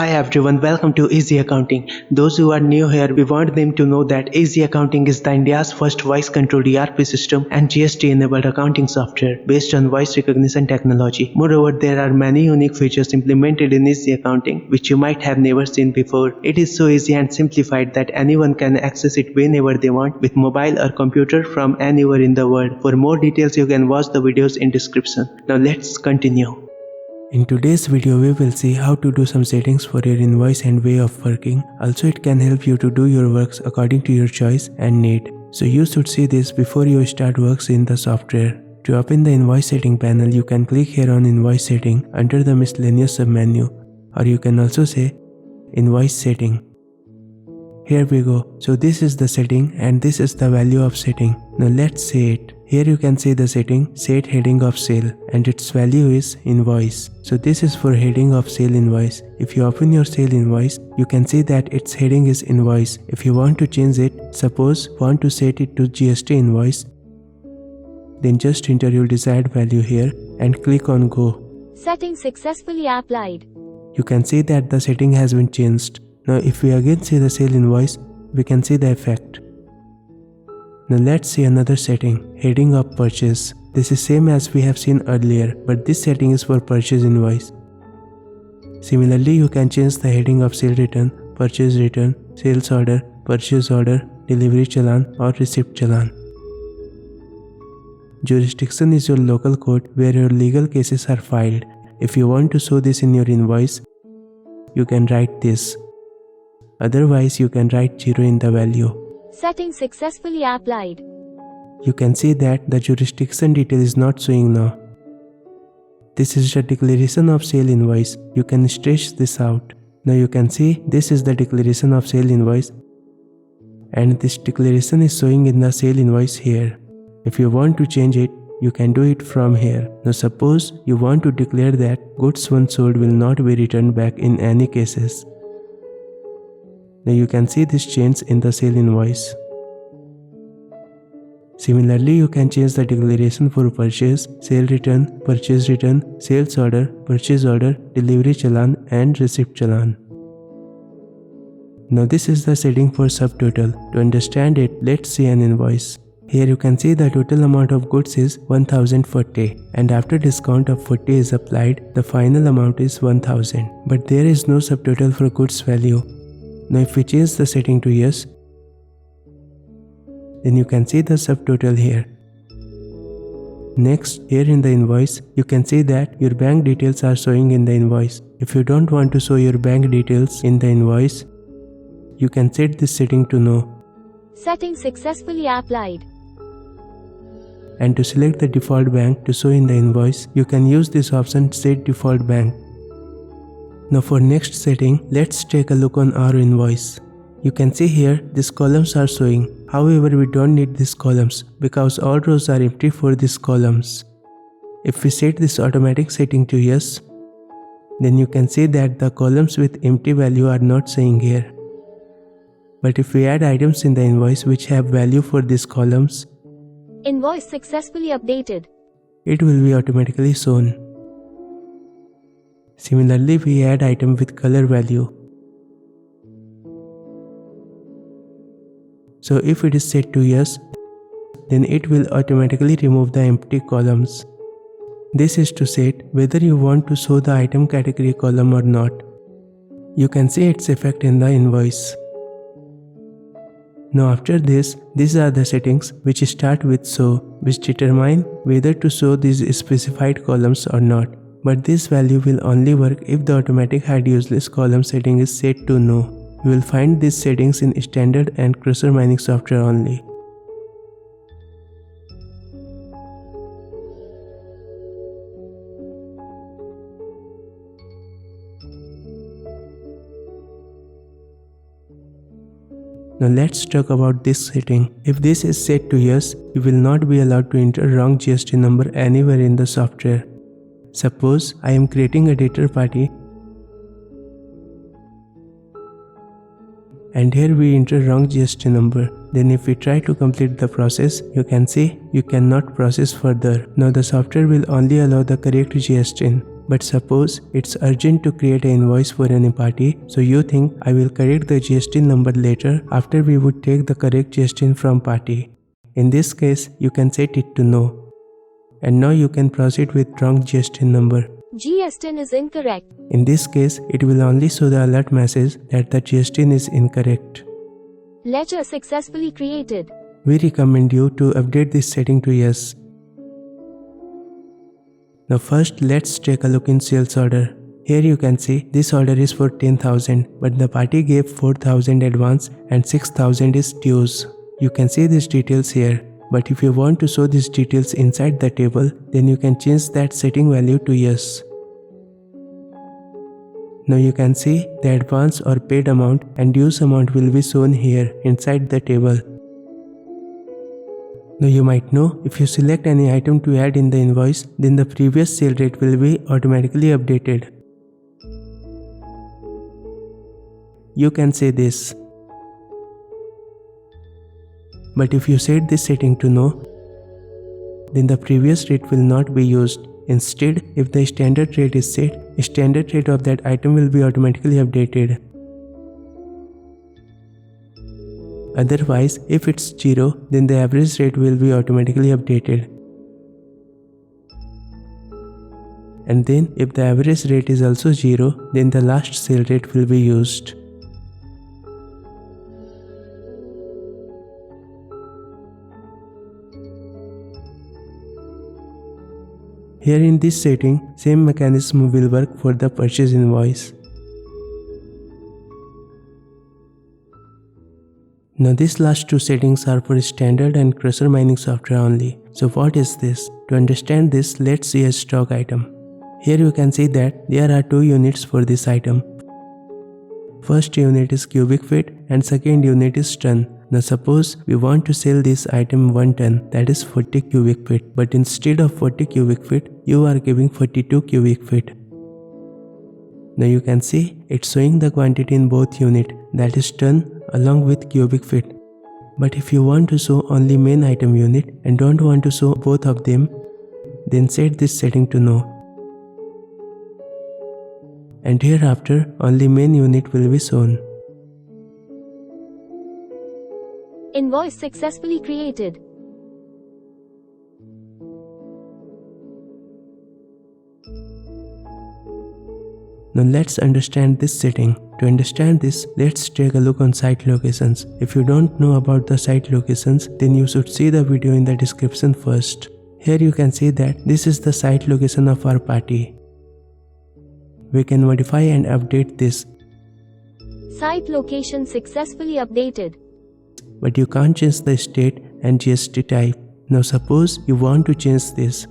Hi everyone, welcome to Easy Accounting. Those who are new here, we want them to know that Easy Accounting is the India's first voice-controlled ERP system and GST-enabled accounting software based on voice recognition technology. Moreover, there are many unique features implemented in Easy Accounting which you might have never seen before. It is so easy and simplified that anyone can access it whenever they want with mobile or computer from anywhere in the world. For more details, you can watch the videos in description. Now let's continue. In today's video, we will see how to do some settings for your invoice and way of working. Also, it can help you to do your works according to your choice and need. So you should see this before you start works in the software. To open the invoice setting panel, you can click here on invoice setting under the miscellaneous submenu, or you can also say invoice setting. Here we go. So this is the setting and this is the value of setting. Now let's say it. Here you can see the setting, set heading of sale, and its value is invoice. So this is for heading of sale invoice. If you open your sale invoice, you can see that its heading is invoice. If you want to change it, suppose want to set it to GST invoice, then just enter your desired value here and click on go. Setting successfully applied. You can see that the setting has been changed. Now if we again see the sale invoice, we can see the effect. Now let's see another setting, heading of purchase. This is same as we have seen earlier, but this setting is for purchase invoice. Similarly, you can change the heading of sale return, sales order, purchase order, delivery challan or receipt challan. Jurisdiction is your local court where your legal cases are filed. If you want to show this in your invoice, you can write this. Otherwise, you can write 0 in the value. Setting successfully applied. You can see that the jurisdiction detail is not showing now. This is the declaration of sale invoice. You can stretch this out. Now you can see this is the declaration of sale invoice, and this declaration is showing in the sale invoice here. If you want to change it, you can do it from here. Now suppose you want to declare that goods once sold will not be returned back in any cases. Now you can see this change in the sale invoice. Similarly, you can change the declaration for purchase, sale return, sales order, purchase order, delivery challan and receipt challan. Now this is the setting for subtotal. To understand it, let's see an invoice. Here you can see the total amount of goods is 1040, and after discount of 40 is applied, the final amount is 1000. But there is no subtotal for goods value. Now if we change the setting to yes, then you can see the subtotal here. Next, here in the invoice, you can see that your bank details are showing in the invoice. If you don't want to show your bank details in the invoice, you can set this setting to no. Setting successfully applied. And to select the default bank to show in the invoice, you can use this option set default bank. Now for next setting, let's take a look on our invoice. You can see here these columns are showing. However, we don't need these columns because all rows are empty for these columns. If we set this automatic setting to yes, then you can see that the columns with empty value are not showing here. But if we add items in the invoice which have value for these columns, invoice successfully updated. It will be automatically shown. Similarly, we add item with color value. So if it is set to yes, then it will automatically remove the empty columns. This is to set whether you want to show the item category column or not. You can see its effect in the invoice. Now after this, these are the settings which start with show, which determine whether to show these specified columns or not. But this value will only work if the automatic hide useless column setting is set to no. You will find these settings in standard and cursor mining software only. Now let's talk about this setting. If this is set to yes, you will not be allowed to enter wrong GST number anywhere in the software. Suppose I am creating a debtor party and here we enter wrong GST number. Then if we try to complete the process, you can see you cannot process further. Now the software will only allow the correct GST. But suppose it's urgent to create an invoice for any party, so you think I will correct the GST number later after we would take the correct GST from party. In this case, you can set it to no. And now you can proceed with wrong GST number. GST is incorrect. In this case, it will only show the alert message that the GST is incorrect. Ledger successfully created. We recommend you to update this setting to yes. Now first, let's take a look in sales order. Here you can see this order is for 10,000, but the party gave 4,000 advance and 6,000 is dues. You can see these details here, but if you want to show these details inside the table, then you can change that setting value to yes. Now you can see the advance or paid amount and dues amount will be shown here inside the table. Now you might know, if you select any item to add in the invoice, then the previous sale rate will be automatically updated. You can say this. But if you set this setting to no, then the previous rate will not be used. Instead, if the standard rate is set, standard rate of that item will be automatically updated. Otherwise, if it's 0, then the average rate will be automatically updated. And then, if the average rate is also 0, then the last sale rate will be used. Here in this setting, same mechanism will work for the purchase invoice. Now these last two settings are for standard and Crusher mining software only. So what is this? To understand this, let's see a stock item. Here you can see that there are two units for this item. First unit is cubic feet and second unit is ton. Now suppose we want to sell this item 1 ton, that is 40 cubic feet, but instead of 40 cubic feet, you are giving 42 cubic feet. Now you can see it's showing the quantity in both unit, that is ton along with cubic feet. But if you want to show only main item unit and don't want to show both of them, then set this setting to no. And hereafter only main unit will be shown. Invoice successfully created. Now let's understand this setting. To understand this, let's take a look on site locations. If you don't know about the site locations, then you should see the video in the description first. Here you can see that this is the site location of our party. We can modify and update this. Site location successfully updated. But you can't change the state and GST type. Now suppose you want to change this.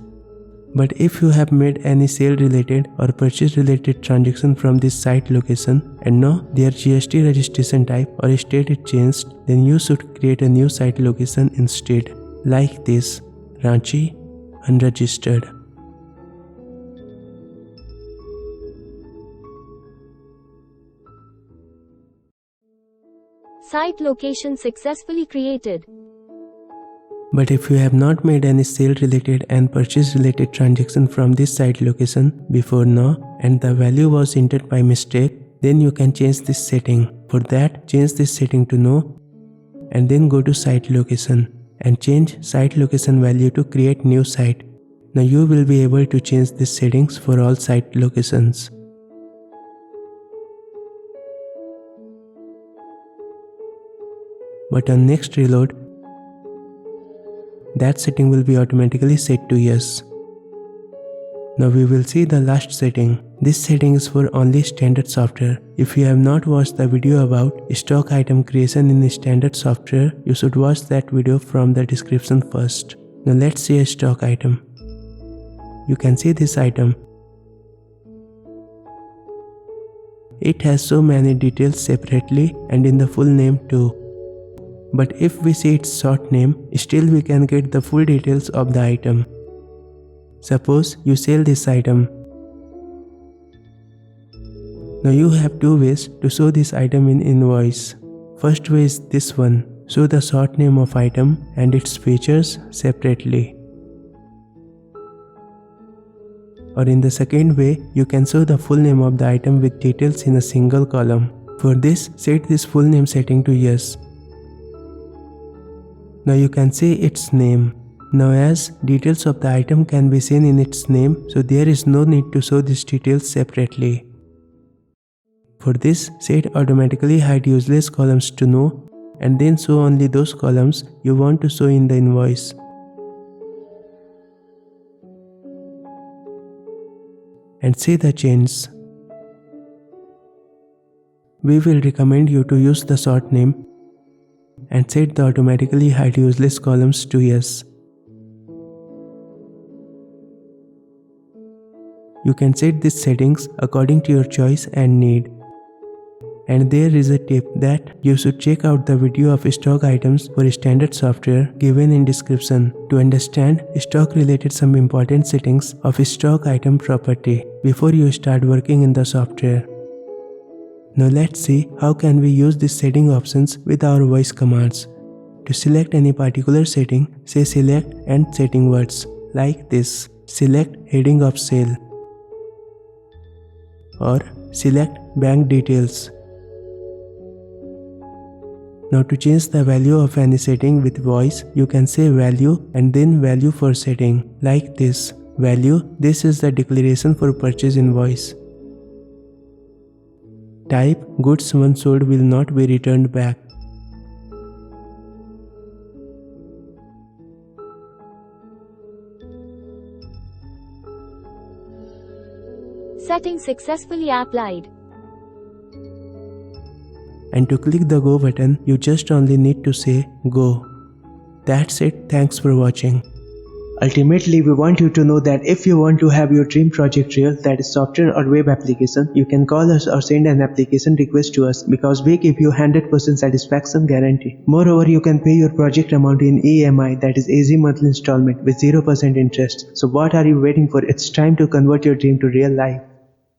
But if you have made any sale related or purchase related transaction from this site location and now their GST registration type or state is changed, then you should create a new site location instead, like this, Ranchi, unregistered. Site location successfully created. But if you have not made any sale related and purchase related transaction from this site location before now and the value was entered by mistake, then you can change this setting. For that, change this setting to no and then go to site location and change site location value to create new site. Now you will be able to change these settings for all site locations. But on next reload, that setting will be automatically set to yes. Now we will see the last setting. This setting is for only standard software. If you have not watched the video about stock item creation in standard software, you should watch that video from the description first. Now let's see a stock item. You can see this item. It has so many details separately and in the full name too. But if we see its short name, still we can get the full details of the item. Suppose you sell this item. Now you have two ways to show this item in invoice. First way is this one. Show the short name of item and its features separately. Or in the second way, you can show the full name of the item with details in a single column. For this, set this full name setting to yes. Now you can see its name. Now as details of the item can be seen in its name, so there is no need to show these details separately. For this, set automatically hide useless columns to no, and then show only those columns you want to show in the invoice. And see the change. We will recommend you to use the short name and set the automatically hide useless columns to yes. You can set these settings according to your choice and need. And there is a tip that you should check out the video of stock items for standard software given in description to understand stock related some important settings of stock item property before you start working in the software. Now let's see how can we use these setting options with our voice commands. To select any particular setting, say select and setting words like this. Select heading of sale or select bank details. Now to change the value of any setting with voice, you can say value and then value for setting like this. Value, this is the declaration for purchase invoice. Type, goods once sold will not be returned back. Setting successfully applied. And to click the go button, you just only need to say go. That's it, thanks for watching. Ultimately, we want you to know that if you want to have your dream project real, that is software or web application, you can call us or send an application request to us because we give you 100% satisfaction guarantee. Moreover, you can pay your project amount in EMI, that is easy monthly installment with 0% interest. So what are you waiting for? It's time to convert your dream to real life.